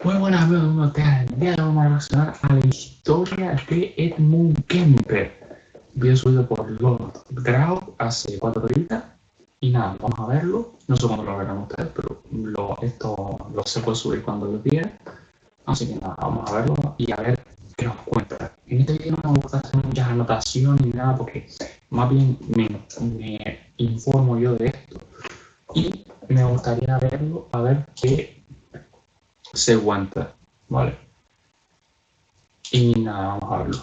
Muy buenas, el día de hoy vamos a reaccionar a la historia de Edmund Kemper. Video subido por Lord Grau hace 4 días. Y nada, vamos a verlo. No sé cuándo lo verán ustedes, pero esto lo se puede subir cuando lo quieran. Así que nada, vamos a verlo y a ver qué nos cuenta. En este video no me gusta hacer muchas anotaciones ni nada, porque más bien me informo yo de esto. Y me gustaría verlo, a ver qué se aguanta, ¿vale? Y nada, vamos a verlo.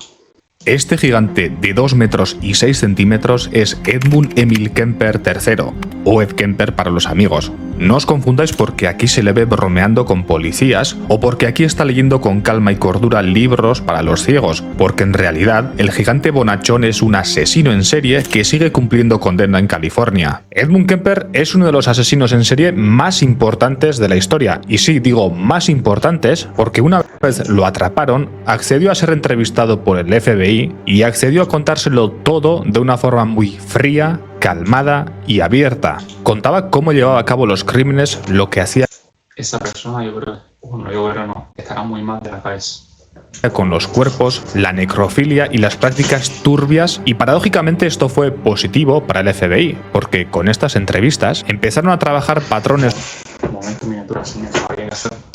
Este gigante de 2 metros y 6 centímetros es Edmund Emil Kemper III, o Ed Kemper para los amigos. No os confundáis porque aquí se le ve bromeando con policías o porque aquí está leyendo con calma y cordura libros para los ciegos, porque en realidad el gigante bonachón es un asesino en serie que sigue cumpliendo condena en California. Edmund Kemper es uno de los asesinos en serie más importantes de la historia, y sí, digo más importantes porque una vez lo atraparon, accedió a ser entrevistado por el FBI y accedió a contárselo todo de una forma muy fría, calmada y abierta. Contaba cómo llevaba a cabo los crímenes, lo que hacía Esa persona, yo creo no, estará muy mal de la cabeza. Con los cuerpos, la necrofilia y las prácticas turbias, y paradójicamente esto fue positivo para el FBI, porque con estas entrevistas empezaron a trabajar patrones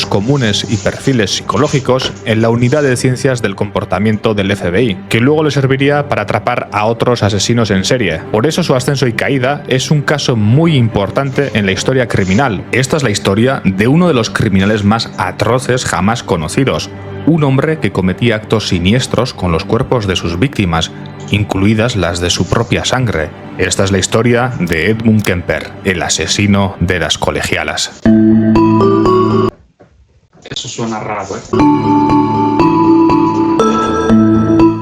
comunes y perfiles psicológicos en la unidad de ciencias del comportamiento del FBI, que luego le serviría para atrapar a otros asesinos en serie. Por eso su ascenso y caída es un caso muy importante en la historia criminal. Esta es la historia de uno de los criminales más atroces jamás conocidos, un hombre que cometía actos siniestros con los cuerpos de sus víctimas, incluidas las de su propia sangre. Esta es la historia de Edmund Kemper, el asesino de las colegialas. Eso suena raro, ¿eh?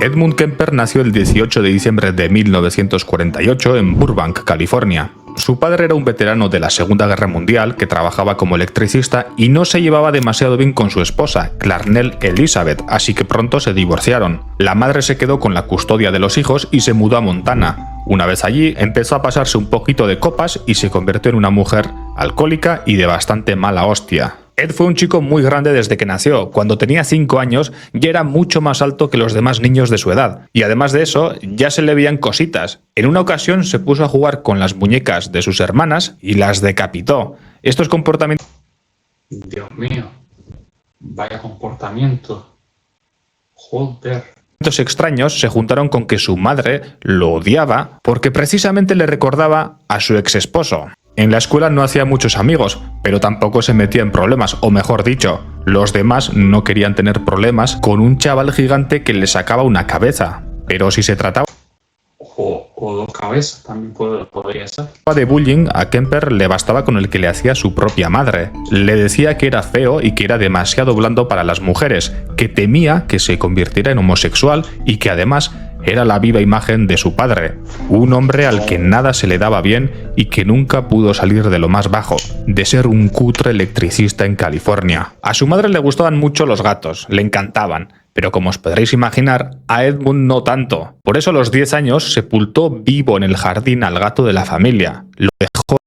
Edmund Kemper nació el 18 de diciembre de 1948 en Burbank, California. Su padre era un veterano de la Segunda Guerra Mundial que trabajaba como electricista y no se llevaba demasiado bien con su esposa, Clarnell Elizabeth, así que pronto se divorciaron. La madre se quedó con la custodia de los hijos y se mudó a Montana. Una vez allí, empezó a pasarse un poquito de copas y se convirtió en una mujer alcohólica y de bastante mala hostia. Ed fue un chico muy grande desde que nació. Cuando tenía 5 años ya era mucho más alto que los demás niños de su edad. Y además de eso, ya se le veían cositas. En una ocasión se puso a jugar con las muñecas de sus hermanas y las decapitó. Estos comportamientos... Dios mío, vaya comportamiento. Joder. Extraños se juntaron con que su madre lo odiaba porque precisamente le recordaba a su ex esposo. En la escuela no hacía muchos amigos, pero tampoco se metía en problemas, o mejor dicho, los demás no querían tener problemas con un chaval gigante que le sacaba una cabeza. Pero si se trataba o 2 cabezas, también podría ser. De bullying, a Kemper le bastaba con el que le hacía su propia madre. Le decía que era feo y que era demasiado blando para las mujeres, que temía que se convirtiera en homosexual y que además era la viva imagen de su padre, un hombre al que nada se le daba bien y que nunca pudo salir de lo más bajo, de ser un cutre electricista en California. A su madre le gustaban mucho los gatos, le encantaban, pero como os podréis imaginar, a Edmund no tanto. Por eso a los 10 años sepultó vivo en el jardín al gato de la familia. Lo dejó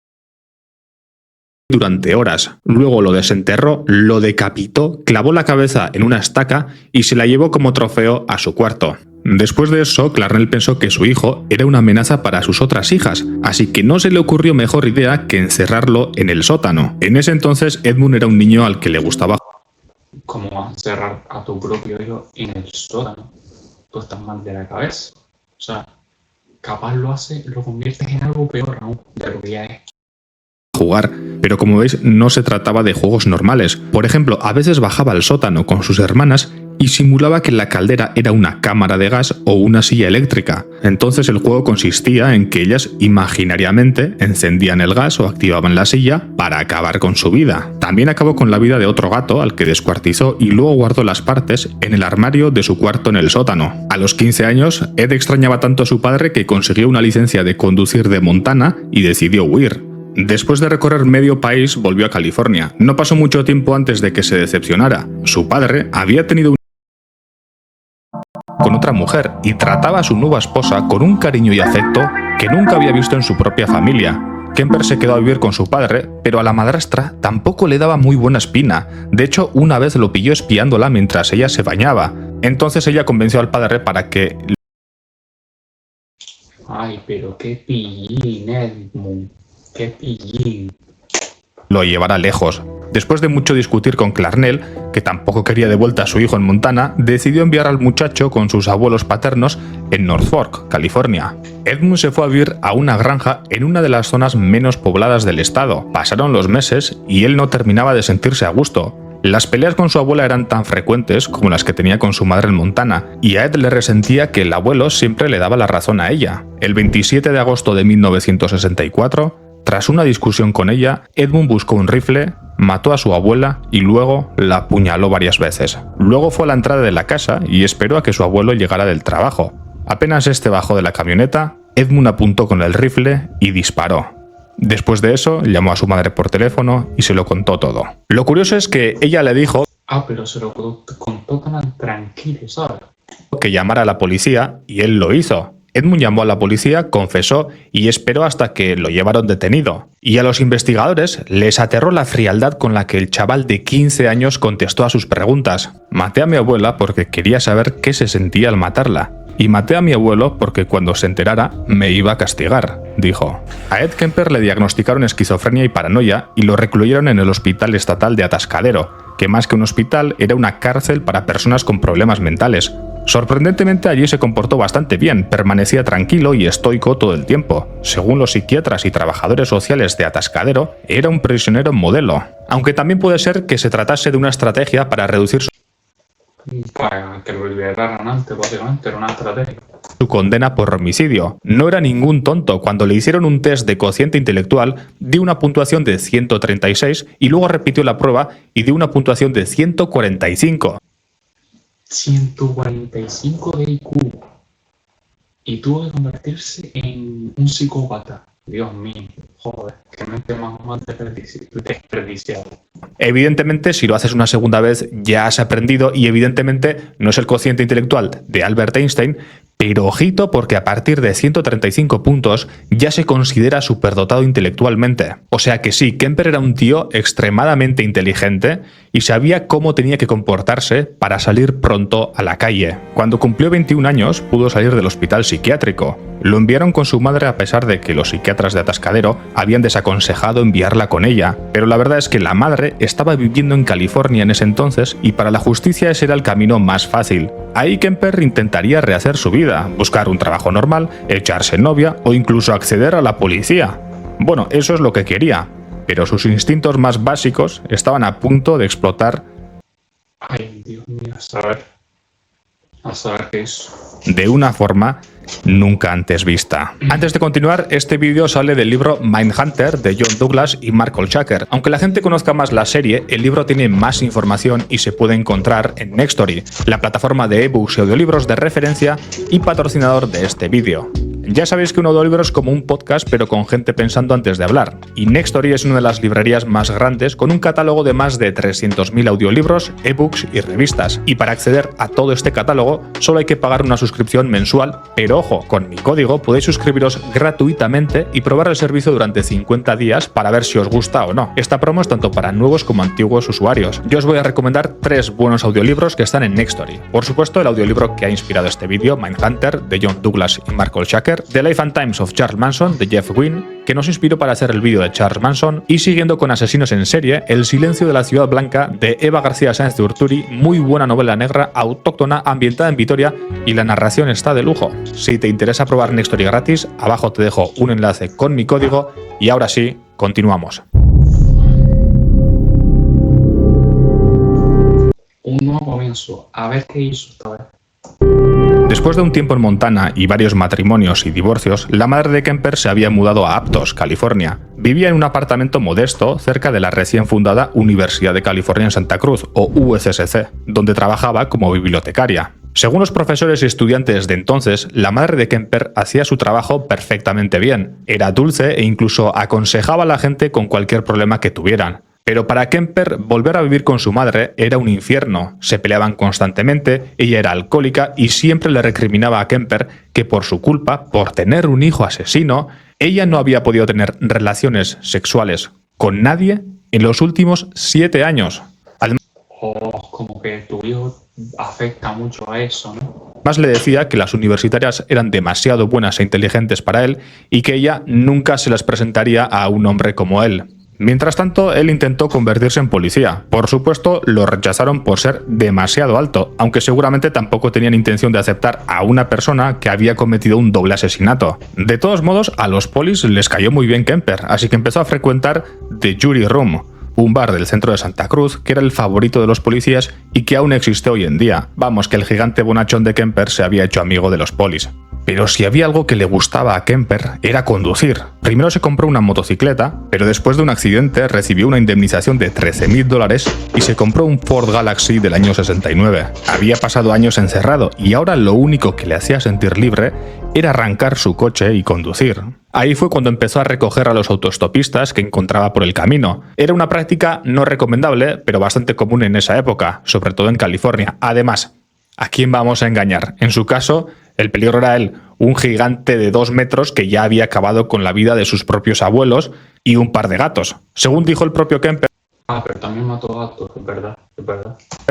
durante horas, luego lo desenterró, lo decapitó, clavó la cabeza en una estaca y se la llevó como trofeo a su cuarto. Después de eso, Clarnell pensó que su hijo era una amenaza para sus otras hijas, así que no se le ocurrió mejor idea que encerrarlo en el sótano. En ese entonces, Edmund era un niño al que le gustaba. ¿Cómo encerrar a tu propio hijo en el sótano? Tú estás mal de la cabeza. O sea, capaz lo conviertes en algo peor aún de lo que ya es. Jugar, pero como veis no se trataba de juegos normales. Por ejemplo, a veces bajaba al sótano con sus hermanas y simulaba que la caldera era una cámara de gas o una silla eléctrica. Entonces el juego consistía en que ellas imaginariamente encendían el gas o activaban la silla para acabar con su vida. También acabó con la vida de otro gato al que descuartizó y luego guardó las partes en el armario de su cuarto en el sótano. A los 15 años, Ed extrañaba tanto a su padre que consiguió una licencia de conducir de Montana y decidió huir. Después de recorrer medio país, volvió a California. No pasó mucho tiempo antes de que se decepcionara. Su padre había tenido con otra mujer y trataba a su nueva esposa con un cariño y afecto que nunca había visto en su propia familia. Kemper se quedó a vivir con su padre, pero a la madrastra tampoco le daba muy buena espina. De hecho, una vez lo pilló espiándola mientras ella se bañaba. Entonces ella convenció al padre para que... Ay, pero qué pillín, Edmund. Qué pillín. lo llevara lejos. Después de mucho discutir con Clarnell, que tampoco quería de vuelta a su hijo en Montana, decidió enviar al muchacho con sus abuelos paternos en North Fork, California. Edmund se fue a vivir a una granja en una de las zonas menos pobladas del estado. Pasaron los meses y él no terminaba de sentirse a gusto. Las peleas con su abuela eran tan frecuentes como las que tenía con su madre en Montana, y a Ed le resentía que el abuelo siempre le daba la razón a ella. El 27 de agosto de 1964, tras una discusión con ella, Edmund buscó un rifle, mató a su abuela y luego la apuñaló varias veces. Luego fue a la entrada de la casa y esperó a que su abuelo llegara del trabajo. Apenas este bajó de la camioneta, Edmund apuntó con el rifle y disparó. Después de eso, llamó a su madre por teléfono y se lo contó todo. Lo curioso es que ella le dijo pero se lo contó tan tranquilo, ¿sabes? que llamara a la policía y él lo hizo. Edmund llamó a la policía, confesó y esperó hasta que lo llevaron detenido. Y a los investigadores les aterró la frialdad con la que el chaval de 15 años contestó a sus preguntas. Maté a mi abuela porque quería saber qué se sentía al matarla. Y maté a mi abuelo porque cuando se enterara me iba a castigar, dijo. A Ed Kemper le diagnosticaron esquizofrenia y paranoia y lo recluyeron en el Hospital Estatal de Atascadero, que más que un hospital era una cárcel para personas con problemas mentales. Sorprendentemente allí se comportó bastante bien, permanecía tranquilo y estoico todo el tiempo. Según los psiquiatras y trabajadores sociales de Atascadero, era un prisionero modelo, aunque también puede ser que se tratase de una estrategia para reducir Para que lo liberaran antes, básicamente, era una estrategia. su condena por homicidio. No era ningún tonto. Cuando le hicieron un test de cociente intelectual, dio una puntuación de 136 y luego repitió la prueba y dio una puntuación de 145. 145 de IQ. Y tuvo que convertirse en un psicópata. Dios mío, joder, qué mente más desperdiciada. Evidentemente, si lo haces una segunda vez, ya has aprendido y evidentemente no es el cociente intelectual de Albert Einstein, pero ojito porque a partir de 135 puntos ya se considera superdotado intelectualmente. O sea que sí, Kemper era un tío extremadamente inteligente y sabía cómo tenía que comportarse para salir pronto a la calle. Cuando cumplió 21 años, pudo salir del hospital psiquiátrico. Lo enviaron con su madre a pesar de que los psiquiatras de Atascadero habían desaconsejado enviarla con ella, pero la verdad es que la madre estaba viviendo en California en ese entonces y para la justicia ese era el camino más fácil. Ahí Kemper intentaría rehacer su vida, buscar un trabajo normal, echarse novia o incluso acceder a la policía. Bueno, eso es lo que quería, pero sus instintos más básicos estaban a punto de explotar. Ay, Dios mío, a saber qué es. De una forma nunca antes vista. Antes de continuar, este vídeo sale del libro Mindhunter de John Douglas y Mark Olshaker. Aunque la gente conozca más la serie, el libro tiene más información y se puede encontrar en Nextory, la plataforma de ebooks y audiolibros de referencia y patrocinador de este vídeo. Ya sabéis que un audiolibro es como un podcast pero con gente pensando antes de hablar, y Nextory es una de las librerías más grandes con un catálogo de más de 300.000 audiolibros, ebooks y revistas, y para acceder a todo este catálogo solo hay que pagar una suscripción mensual, pero ojo, con mi código podéis suscribiros gratuitamente y probar el servicio durante 50 días para ver si os gusta o no. Esta promo es tanto para nuevos como antiguos usuarios. Yo os voy a recomendar 3 buenos audiolibros que están en Nextory. Por supuesto, el audiolibro que ha inspirado este vídeo, Mindhunter, de John Douglas y Mark Olshaker, The Life and Times of Charles Manson, de Jeff Wynne, que nos inspiró para hacer el vídeo de Charles Manson, y siguiendo con Asesinos en serie, El silencio de la ciudad blanca, de Eva García Sáenz de Urturi, muy buena novela negra, autóctona, ambientada en Vitoria, y la narración está de lujo. Si te interesa probar Nextory gratis, abajo te dejo un enlace con mi código, y ahora sí, continuamos. Un nuevo comienzo, a ver qué hizo esta vez. Después de un tiempo en Montana y varios matrimonios y divorcios, la madre de Kemper se había mudado a Aptos, California. Vivía en un apartamento modesto cerca de la recién fundada Universidad de California en Santa Cruz, o USCC, donde trabajaba como bibliotecaria. Según los profesores y estudiantes de entonces, la madre de Kemper hacía su trabajo perfectamente bien. Era dulce e incluso aconsejaba a la gente con cualquier problema que tuvieran. Pero para Kemper, volver a vivir con su madre era un infierno. Se peleaban constantemente, ella era alcohólica y siempre le recriminaba a Kemper que por su culpa, por tener un hijo asesino, ella no había podido tener relaciones sexuales con nadie en los últimos 7 años. Como que tu hijo afecta mucho a eso, ¿no? Además le decía que las universitarias eran demasiado buenas e inteligentes para él y que ella nunca se las presentaría a un hombre como él. Mientras tanto, él intentó convertirse en policía. Por supuesto, lo rechazaron por ser demasiado alto, aunque seguramente tampoco tenían intención de aceptar a una persona que había cometido un doble asesinato. De todos modos, a los polis les cayó muy bien Kemper, así que empezó a frecuentar The Jury Room, un bar del centro de Santa Cruz que era el favorito de los policías y que aún existe hoy en día. Vamos, que el gigante bonachón de Kemper se había hecho amigo de los polis. Pero si había algo que le gustaba a Kemper era conducir. Primero se compró una motocicleta, pero después de un accidente recibió una indemnización de $13.000 y se compró un Ford Galaxy del año 69. Había pasado años encerrado y ahora lo único que le hacía sentir libre era arrancar su coche y conducir. Ahí fue cuando empezó a recoger a los autostopistas que encontraba por el camino. Era una práctica no recomendable, pero bastante común en esa época, sobre todo en California. Además, ¿a quién vamos a engañar? En su caso, el peligro era él, un gigante de 2 metros que ya había acabado con la vida de sus propios abuelos y un par de gatos. Según dijo el propio Kemper, pero también mató gatos, es verdad.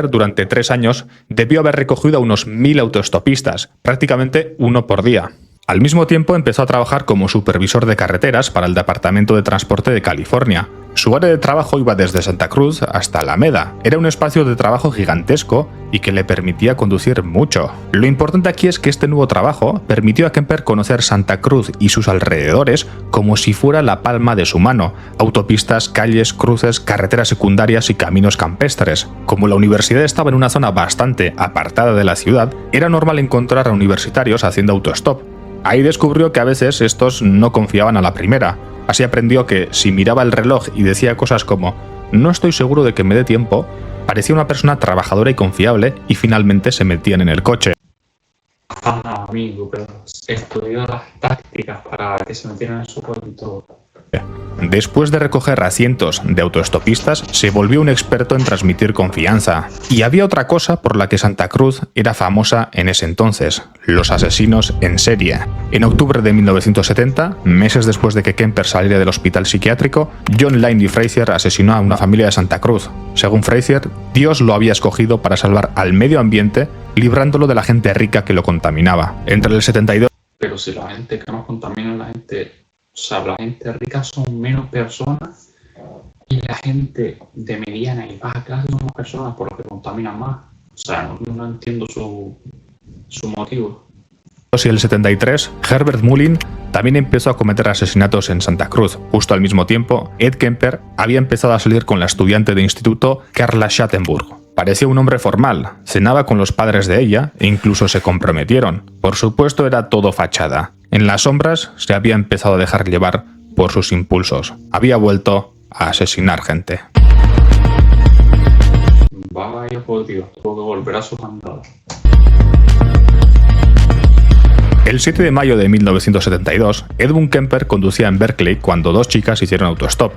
durante 3 años debió haber recogido a unos 1.000 autostopistas, prácticamente uno por día. Al mismo tiempo empezó a trabajar como supervisor de carreteras para el Departamento de Transporte de California. Su área de trabajo iba desde Santa Cruz hasta Alameda. Era un espacio de trabajo gigantesco y que le permitía conducir mucho. Lo importante aquí es que este nuevo trabajo permitió a Kemper conocer Santa Cruz y sus alrededores como si fuera la palma de su mano. Autopistas, calles, cruces, carreteras secundarias y caminos campestres. Como la universidad estaba en una zona bastante apartada de la ciudad, era normal encontrar a universitarios haciendo autostop. Ahí descubrió que a veces estos no confiaban a la primera. Así aprendió que si miraba el reloj y decía cosas como «no estoy seguro de que me dé tiempo», parecía una persona trabajadora y confiable y finalmente se metían en el coche. Amigo, pero estudió las tácticas para que se metieran en su coche y todo. Después de recoger a cientos de autoestopistas, se volvió un experto en transmitir confianza. Y había otra cosa por la que Santa Cruz era famosa en ese entonces: los asesinos en serie. En octubre de 1970, meses después de que Kemper saliera del hospital psiquiátrico, John Lindy Frazier asesinó a una familia de Santa Cruz. Según Frazier, Dios lo había escogido para salvar al medio ambiente, librándolo de la gente rica que lo contaminaba. Entre el 72... Pero si la gente que nos contamina, la gente rica son menos personas y la gente de mediana y baja clase son más personas por lo que contaminan más. O sea, no entiendo su motivo. Y el 73, Herbert Mullin también empezó a cometer asesinatos en Santa Cruz. Justo al mismo tiempo, Ed Kemper había empezado a salir con la estudiante de instituto Carla Schattenburg. Parecía un hombre formal, cenaba con los padres de ella e incluso se comprometieron. Por supuesto, era todo fachada. En las sombras se había empezado a dejar llevar por sus impulsos. Había vuelto a asesinar gente. Vaya por Dios, tuvo que volver a sus andadas. El 7 de mayo de 1972, Edmund Kemper conducía en Berkeley cuando 2 chicas hicieron autostop.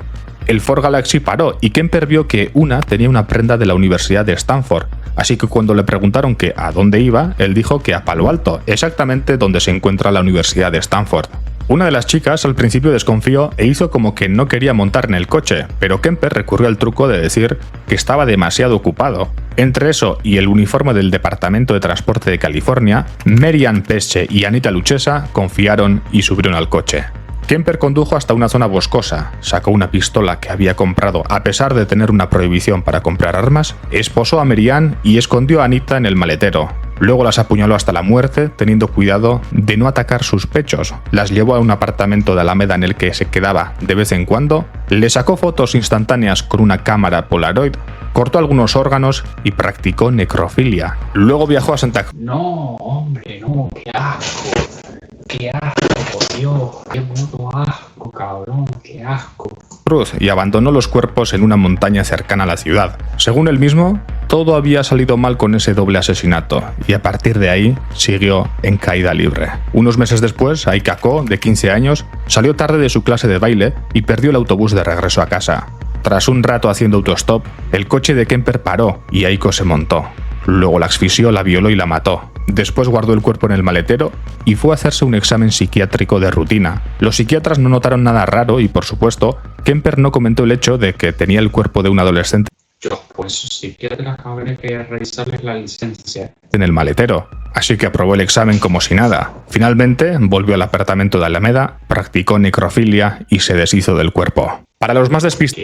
El Ford Galaxy paró y Kemper vio que una tenía una prenda de la Universidad de Stanford, así que cuando le preguntaron que a dónde iba, él dijo que a Palo Alto, exactamente donde se encuentra la Universidad de Stanford. Una de las chicas al principio desconfió e hizo como que no quería montar en el coche, pero Kemper recurrió al truco de decir que estaba demasiado ocupado. Entre eso y el uniforme del Departamento de Transporte de California, Mary Ann Pesce y Anita Luchesa confiaron y subieron al coche. Kemper condujo hasta una zona boscosa, sacó una pistola que había comprado a pesar de tener una prohibición para comprar armas, esposó a Mary Ann y escondió a Anita en el maletero. Luego las apuñaló hasta la muerte, teniendo cuidado de no atacar sus pechos. Las llevó a un apartamento de Alameda en el que se quedaba de vez en cuando, le sacó fotos instantáneas con una cámara Polaroid, cortó algunos órganos y practicó necrofilia. Luego viajó a Santa Cruz. No, hombre, no, qué asco. Qué asco, por Dios, qué puto asco, cabrón, qué asco. Y abandonó los cuerpos en una montaña cercana a la ciudad. Según él mismo, todo había salido mal con ese doble asesinato, y a partir de ahí siguió en caída libre. Unos meses después, Aika Ko, de 15 años, salió tarde de su clase de baile y perdió el autobús de regreso a casa. Tras un rato haciendo autostop, el coche de Kemper paró y Aiko se montó. Luego la asfixió, la violó y la mató. Después guardó el cuerpo en el maletero y fue a hacerse un examen psiquiátrico de rutina. Los psiquiatras no notaron nada raro y, por supuesto, Kemper no comentó el hecho de que tenía el cuerpo de un adolescente Pues psiquiatra habría que revisarles la licencia. en el maletero, así que aprobó el examen como si nada. Finalmente, volvió al apartamento de Alameda, practicó necrofilia y se deshizo del cuerpo. Para los más despistados,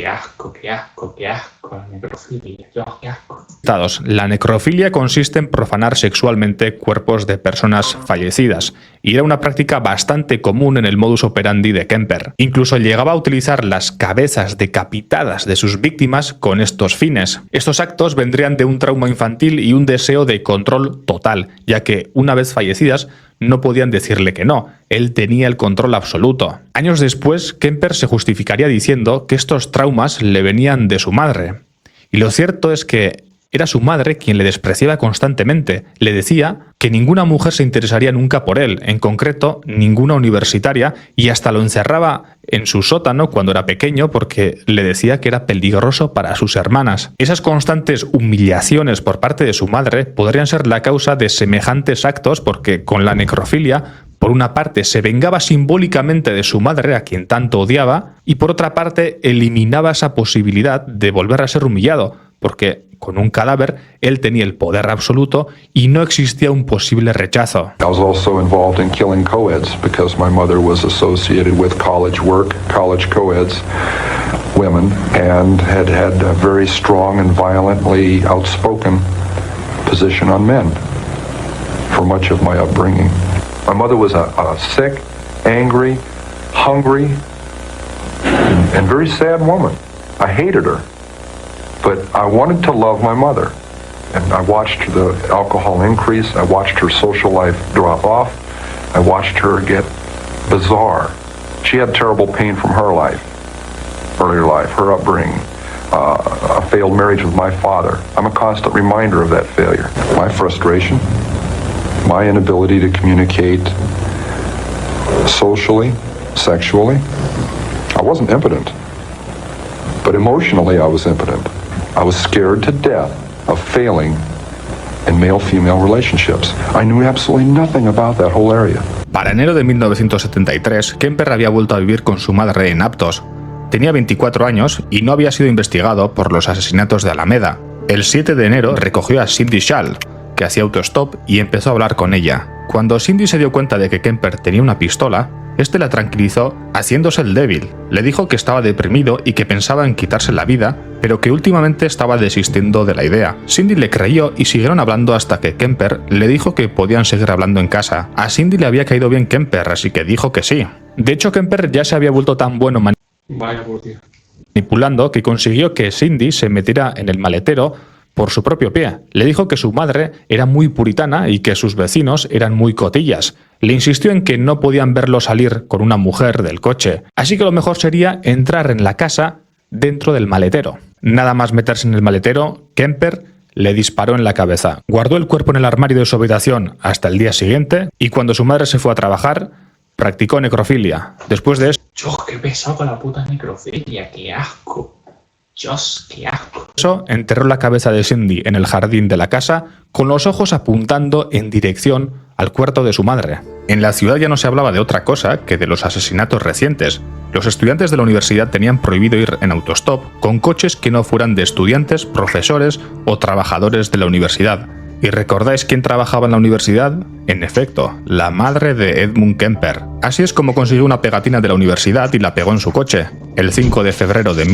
Qué asco, la necrofilia, qué asco. la necrofilia consiste en profanar sexualmente cuerpos de personas fallecidas, y era una práctica bastante común en el modus operandi de Kemper. Incluso llegaba a utilizar las cabezas decapitadas de sus víctimas con estos fines. Estos actos vendrían de un trauma infantil y un deseo de control total, ya que, una vez fallecidas, no podían decirle que no, él tenía el control absoluto. Años después, Kemper se justificaría diciendo que estos traumas le venían de su madre. Y lo cierto es que era su madre quien le despreciaba constantemente. Le decía que ninguna mujer se interesaría nunca por él, en concreto ninguna universitaria, y hasta lo encerraba en su sótano cuando era pequeño porque le decía que era peligroso para sus hermanas. Esas constantes humillaciones por parte de su madre podrían ser la causa de semejantes actos porque con la necrofilia, por una parte, se vengaba simbólicamente de su madre, a quien tanto odiaba, y por otra parte, eliminaba esa posibilidad de volver a ser humillado, porque con un cadáver él tenía el poder absoluto y no existía un posible rechazo. I was also involved in killing co-eds because my mother was associated with college work, college co-eds, women, and had a very strong and violently outspoken position on men for much of my upbringing. My mother was a sick, angry, hungry, and very sad woman. I hated her, but I wanted to love my mother. And I watched the alcohol increase. I watched her social life drop off. I watched her get bizarre. She had terrible pain from her life, earlier life, her upbringing, a failed marriage with my father. I'm a constant reminder of that failure. My frustration, my inability to communicate socially, sexually. I wasn't impotent, but emotionally I was impotent. I was scared to death of failing in male-female relationships. I knew absolutely nothing about that whole area. Para enero de 1973, Kemper había vuelto a vivir con su madre en Aptos. Tenía 24 años y no había sido investigado por los asesinatos de Alameda. El 7 de enero recogió a Cindy Schall, que hacía autostop, y empezó a hablar con ella. Cuando Cindy se dio cuenta de que Kemper tenía una pistola, este la tranquilizó haciéndose el débil. Le dijo que estaba deprimido y que pensaba en quitarse la vida, pero que últimamente estaba desistiendo de la idea. Cindy le creyó y siguieron hablando hasta que Kemper le dijo que podían seguir hablando en casa. A Cindy le había caído bien Kemper, así que dijo que sí. De hecho, Kemper ya se había vuelto tan bueno manipulando que consiguió que Cindy se metiera en el maletero por su propio pie. Le dijo que su madre era muy puritana y que sus vecinos eran muy cotillas. Le insistió en que no podían verlo salir con una mujer del coche, así que lo mejor sería entrar en la casa dentro del maletero. Nada más meterse en el maletero, Kemper le disparó en la cabeza. Guardó el cuerpo en el armario de su habitación hasta el día siguiente y cuando su madre se fue a trabajar, practicó necrofilia. Después de Dios, qué pesado con la puta necrofilia, qué asco. Dios, qué asco. eso, enterró la cabeza de Cindy en el jardín de la casa, con los ojos apuntando en dirección al cuarto de su madre. En la ciudad ya no se hablaba de otra cosa que de los asesinatos recientes. Los estudiantes de la universidad tenían prohibido ir en autostop con coches que no fueran de estudiantes, profesores o trabajadores de la universidad. ¿Y recordáis quién trabajaba en la universidad? En efecto, la madre de Edmund Kemper. Así es como consiguió una pegatina de la universidad y la pegó en su coche. El 5 de febrero de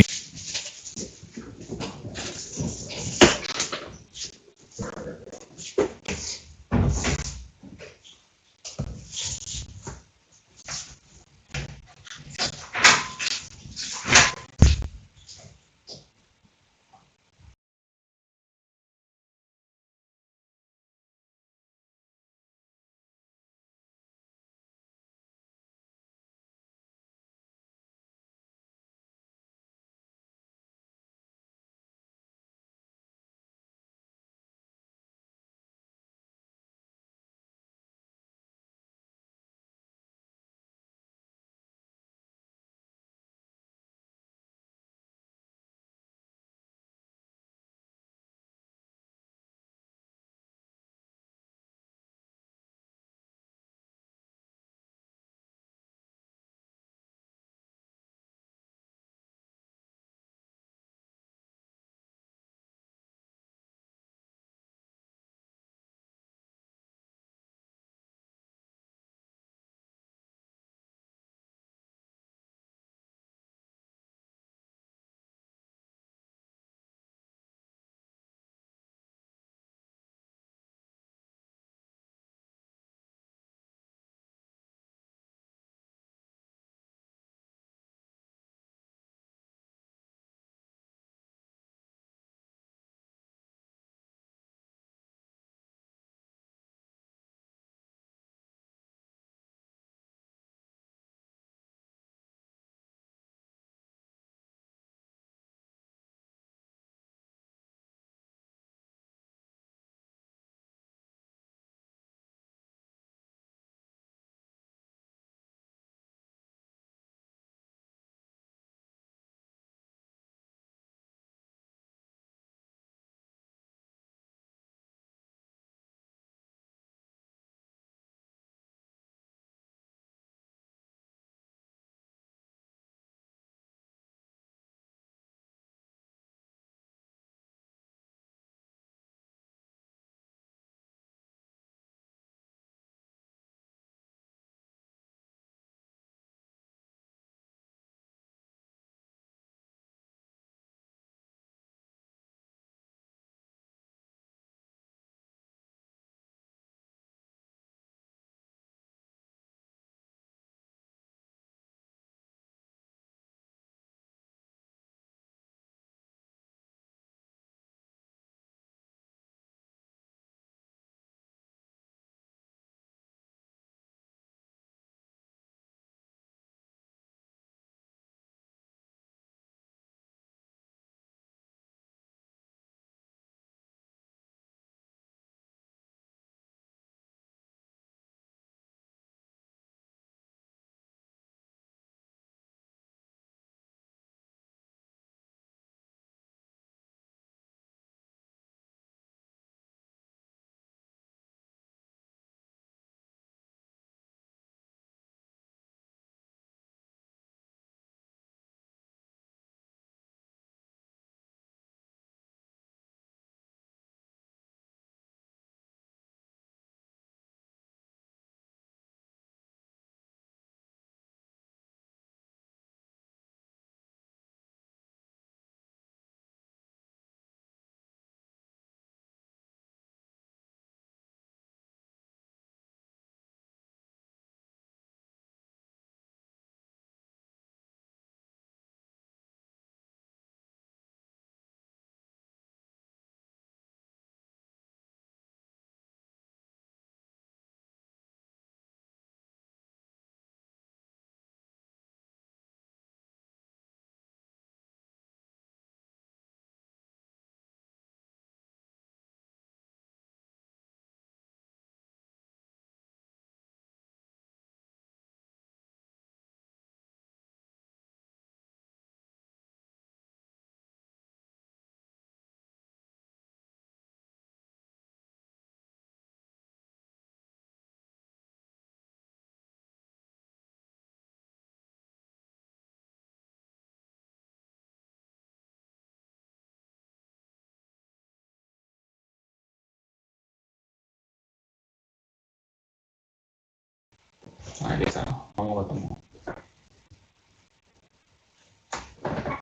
Aquí está. Vamos a tomar.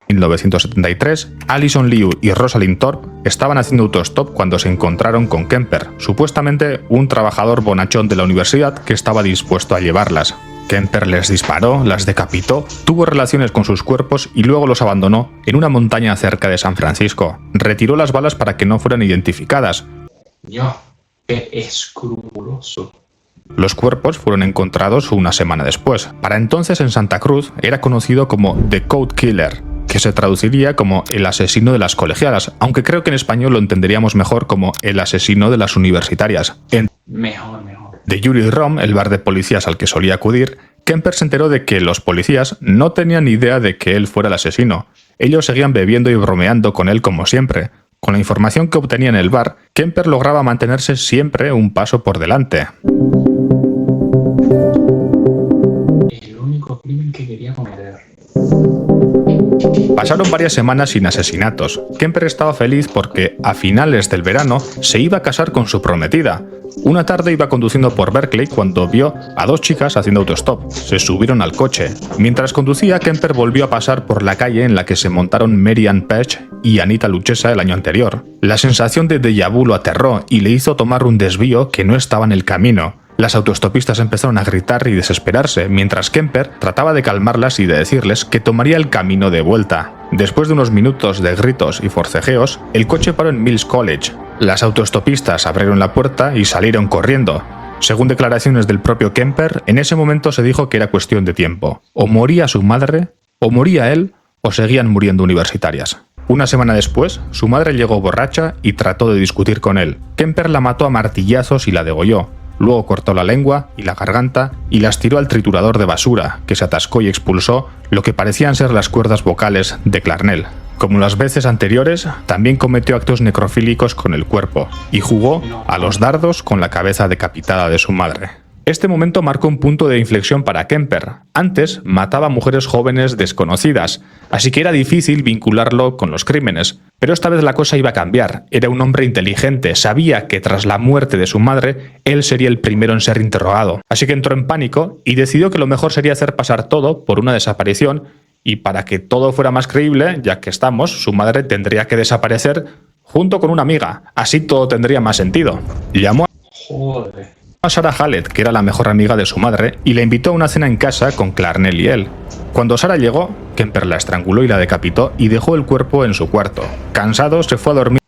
1973, Alison Liu y Rosalind Thorpe estaban haciendo autostop cuando se encontraron con Kemper, supuestamente un trabajador bonachón de la universidad que estaba dispuesto a llevarlas. Kemper les disparó, las decapitó, tuvo relaciones con sus cuerpos y luego los abandonó en una montaña cerca de San Francisco. Retiró las balas para que no fueran identificadas. Dios, qué escrupuloso. Los cuerpos fueron encontrados una semana después. Para entonces en Santa Cruz era conocido como The Code Killer, que se traduciría como el asesino de las colegialas, aunque creo que en español lo entenderíamos mejor como el asesino de las universitarias. Mejor. De Yuri Rom, el bar de policías al que solía acudir, Kemper se enteró de que los policías no tenían ni idea de que él fuera el asesino. Ellos seguían bebiendo y bromeando con él como siempre. Con la información que obtenía en el bar, Kemper lograba mantenerse siempre un paso por delante. El único crimen que quería cometer. Pasaron varias semanas sin asesinatos. Kemper estaba feliz porque, a finales del verano, se iba a casar con su prometida. Una tarde iba conduciendo por Berkeley cuando vio a dos chicas haciendo autostop. Se subieron al coche. Mientras conducía, Kemper volvió a pasar por la calle en la que se montaron Mary Ann Page y Anita Luchesa el año anterior. La sensación de déjà vu lo aterró y le hizo tomar un desvío que no estaba en el camino. Las autostopistas empezaron a gritar y desesperarse, mientras Kemper trataba de calmarlas y de decirles que tomaría el camino de vuelta. Después de unos minutos de gritos y forcejeos, el coche paró en Mills College. Las autostopistas abrieron la puerta y salieron corriendo. Según declaraciones del propio Kemper, en ese momento se dijo que era cuestión de tiempo. O moría su madre, o moría él, o seguían muriendo universitarias. Una semana después, su madre llegó borracha y trató de discutir con él. Kemper la mató a martillazos y la degolló. Luego cortó la lengua y la garganta y las tiró al triturador de basura, que se atascó y expulsó lo que parecían ser las cuerdas vocales de Clarnell. Como las veces anteriores, también cometió actos necrofílicos con el cuerpo y jugó a los dardos con la cabeza decapitada de su madre. Este momento marcó un punto de inflexión para Kemper. Antes mataba a mujeres jóvenes desconocidas, así que era difícil vincularlo con los crímenes. Pero esta vez la cosa iba a cambiar. Era un hombre inteligente, sabía que tras la muerte de su madre, él sería el primero en ser interrogado. Así que entró en pánico y decidió que lo mejor sería hacer pasar todo por una desaparición, y para que todo fuera más creíble, ya que su madre tendría que desaparecer junto con una amiga. Así todo tendría más sentido. Llamó a Sarah Hallett, que era la mejor amiga de su madre, y la invitó a una cena en casa con Clarnell y él. Cuando Sarah llegó, Kemper la estranguló y la decapitó y dejó el cuerpo en su cuarto. Cansado, se fue a dormir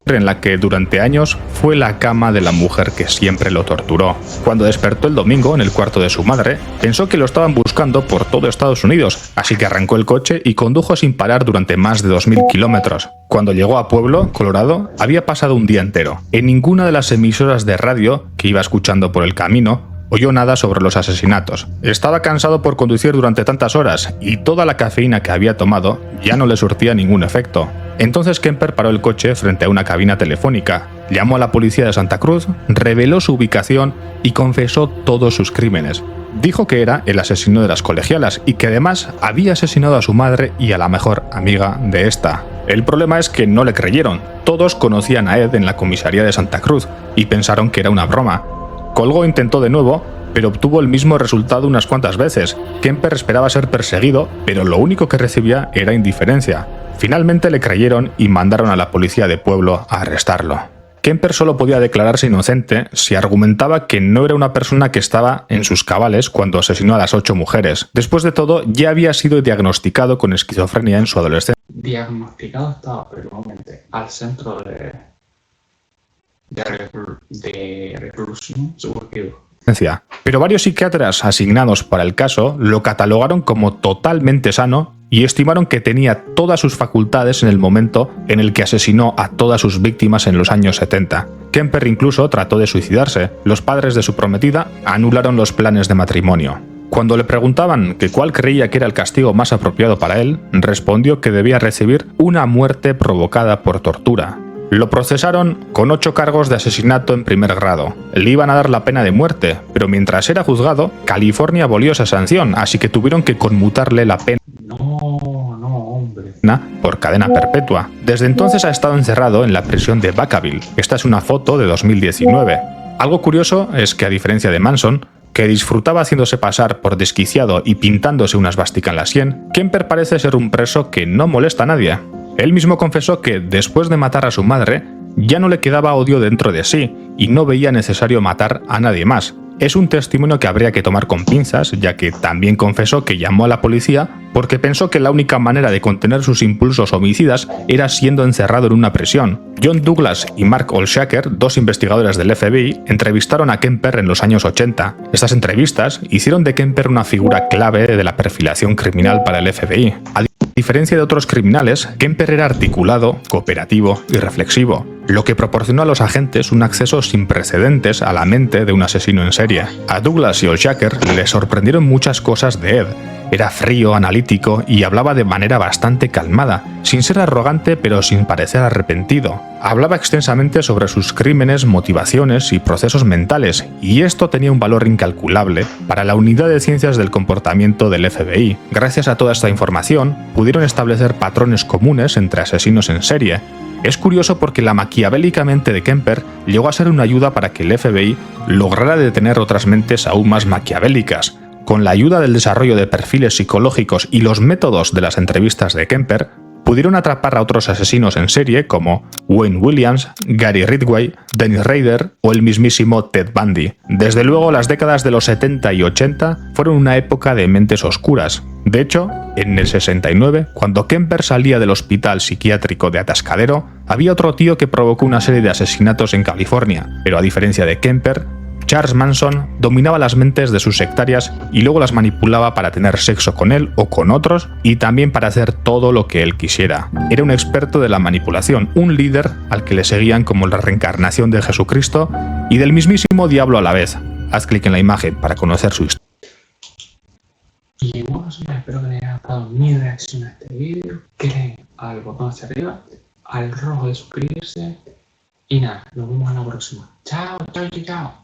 en la que durante años fue la cama de la mujer que siempre lo torturó. Cuando despertó el domingo en el cuarto de su madre, pensó que lo estaban buscando por todo Estados Unidos, así que arrancó el coche y condujo sin parar durante más de 2000 kilómetros. Cuando llegó a Pueblo, Colorado, había pasado un día entero. En ninguna de las emisoras de radio que iba escuchando por el camino oyó nada sobre los asesinatos. Estaba cansado por conducir durante tantas horas y toda la cafeína que había tomado ya no le surtía ningún efecto. Entonces Kemper paró el coche frente a una cabina telefónica, llamó a la policía de Santa Cruz, reveló su ubicación y confesó todos sus crímenes. Dijo que era el asesino de las colegialas y que además había asesinado a su madre y a la mejor amiga de esta. El problema es que no le creyeron. Todos conocían a Ed en la comisaría de Santa Cruz y pensaron que era una broma. Colgó e intentó de nuevo, pero obtuvo el mismo resultado unas cuantas veces. Kemper esperaba ser perseguido, pero lo único que recibía era indiferencia. Finalmente le creyeron y mandaron a la policía de Pueblo a arrestarlo. Kemper solo podía declararse inocente si argumentaba que no era una persona que estaba en sus cabales cuando asesinó a las 8 mujeres. Después de todo, ya había sido diagnosticado con esquizofrenia en su adolescencia. Diagnosticado estaba, pero igualmente al centro de reclusión subjetivo. Pero varios psiquiatras asignados para el caso lo catalogaron como totalmente sano y estimaron que tenía todas sus facultades en el momento en el que asesinó a todas sus víctimas en los años 70. Kemper incluso trató de suicidarse. Los padres de su prometida anularon los planes de matrimonio. Cuando le preguntaban que cuál creía que era el castigo más apropiado para él, respondió que debía recibir una muerte provocada por tortura. Lo procesaron con 8 cargos de asesinato en primer grado. Le iban a dar la pena de muerte, pero mientras era juzgado, California abolió esa sanción, así que tuvieron que conmutarle la pena por cadena perpetua. Desde entonces ha estado encerrado en la prisión de Vacaville. Esta es una foto de 2019. Algo curioso es que, a diferencia de Manson, que disfrutaba haciéndose pasar por desquiciado y pintándose una esvástica en la sien, Kemper parece ser un preso que no molesta a nadie. Él mismo confesó que, después de matar a su madre, ya no le quedaba odio dentro de sí y no veía necesario matar a nadie más. Es un testimonio que habría que tomar con pinzas, ya que también confesó que llamó a la policía porque pensó que la única manera de contener sus impulsos homicidas era siendo encerrado en una prisión. John Douglas y Mark Olshaker, dos investigadores del FBI, entrevistaron a Kemper en los años 80. Estas entrevistas hicieron de Kemper una figura clave de la perfilación criminal para el FBI. A diferencia de otros criminales, Kemper era articulado, cooperativo y reflexivo, lo que proporcionó a los agentes un acceso sin precedentes a la mente de un asesino en serie. A Douglas y Olshaker les sorprendieron muchas cosas de Ed. Era frío, analítico y hablaba de manera bastante calmada, sin ser arrogante pero sin parecer arrepentido. Hablaba extensamente sobre sus crímenes, motivaciones y procesos mentales, y esto tenía un valor incalculable para la unidad de ciencias del comportamiento del FBI. Gracias a toda esta información, pudieron establecer patrones comunes entre asesinos en serie. Es curioso porque la maquiavélica mente de Kemper llegó a ser una ayuda para que el FBI lograra detener otras mentes aún más maquiavélicas. Con la ayuda del desarrollo de perfiles psicológicos y los métodos de las entrevistas de Kemper, pudieron atrapar a otros asesinos en serie como Wayne Williams, Gary Ridgway, Dennis Rader o el mismísimo Ted Bundy. Desde luego, las décadas de los 70 y 80 fueron una época de mentes oscuras. De hecho, en el 69, cuando Kemper salía del hospital psiquiátrico de Atascadero, había otro tío que provocó una serie de asesinatos en California, pero a diferencia de Kemper, Charles Manson dominaba las mentes de sus sectarias y luego las manipulaba para tener sexo con él o con otros y también para hacer todo lo que él quisiera. Era un experto de la manipulación, un líder al que le seguían como la reencarnación de Jesucristo y del mismísimo diablo a la vez. Haz clic en la imagen para conocer su historia. Y bueno, espero que les haya gustado mi reacción a este vídeo. Que le den al botón hacia arriba, al rojo de suscribirse y nada, nos vemos en la próxima. Chao, chao, chao.